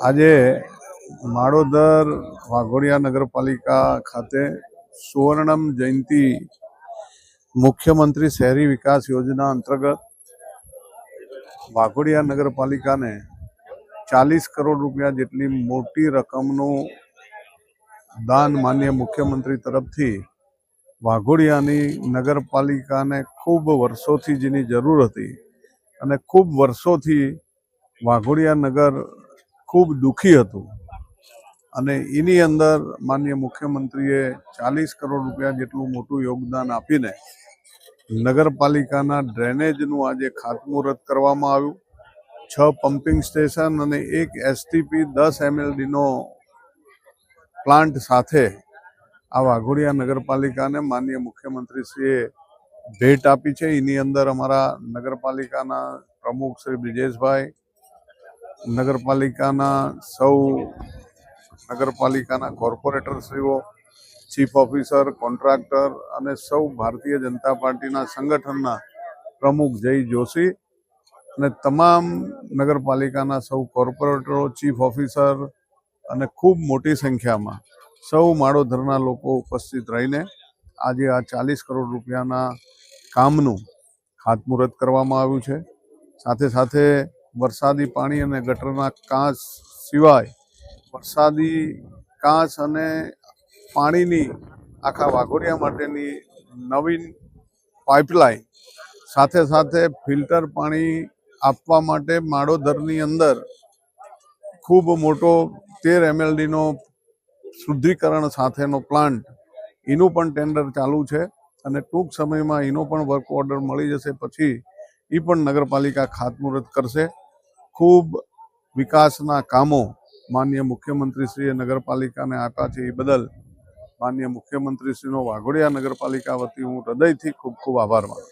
આજે માળોદર વાઘોડિયા નગરપાલિકા ખાતે સુવર્ણમ જયંતિ મુખ્યમંત્રી શહેરી વિકાસ યોજના અંતર્ગત વાઘોડિયા નગરપાલિકાને 40 કરોડ રૂપિયા જેટલી મોટી રકમનું દાન માનનીય મુખ્યમંત્રી તરફથી વાઘોડિયાની નગરપાલિકાને ખૂબ વર્ષોથી જેની જરૂર હતી અને ખૂબ વર્ષોથી વાઘોડિયા નગર ખૂબ દુઃખી હતું અને એની અંદર માનનીય મુખ્યમંત્રીએ 40 કરોડ રૂપિયા જેટલું મોટું યોગદાન આપીને નગરપાલિકાના ડ્રેનેજનું આજે ખાતમુહૂર્ત કરવામાં આવ્યું। 6 પમ્પિંગ સ્ટેશન અને 1 એસટીપી 10 એમએલડીનો પ્લાન્ટ સાથે આ વાઘોડિયા નગરપાલિકાને માનનીય મુખ્યમંત્રીશ્રીએ ભેટ આપી છે। એની અંદર અમારા નગરપાલિકાના પ્રમુખ શ્રી બ્રિજેશભાઈ, નગરપાલિકાના સૌ નગરપાલિકાના કોર્પોરેટરશ્રીઓ, ચીફ ઓફિસર, કોન્ટ્રાક્ટર અને સૌ ભારતીય જનતા પાર્ટીના સંગઠનના પ્રમુખ જય જોશી અને તમામ નગરપાલિકાના સૌ કોર્પોરેટરો, ચીફ ઓફિસર અને ખૂબ મોટી સંખ્યામાં સૌ માળોદરના લોકો ઉપસ્થિત રહીને આજે આ 40 કરોડ રૂપિયાના કામનું ખાતમુહૂર્ત કરવામાં આવ્યું છે। સાથે સાથે વરસાદી પાણી અને ગટરના કાંસ સિવાય વરસાદી કાંસ અને પાણીની આખા વાઘોડિયા માટેની નવીન પાઇપલાઇન, સાથે સાથે ફિલ્ટર પાણી આપવા માટે માળોદરની અંદર ખૂબ મોટો 13 એમએલડીનો શુદ્ધિકરણ સાથેનો પ્લાન્ટ, એનું પણ ટેન્ડર ચાલુ છે અને ટૂંક સમયમાં એનો પણ વર્ક ઓર્ડર મળી જશે પછી એ પણ નગરપાલિકા ખાતમુહૂર્ત કરશે। ખૂબ વિકાસના કામો માનનીય મુખ્યમંત્રીશ્રીએ નગરપાલિકાને આપ્યા છે એ બદલ માનનીય મુખ્યમંત્રીશ્રીનો વાઘોડિયા નગરપાલિકા વતી હું હૃદયથી ખૂબ ખૂબ આભાર માનું છું।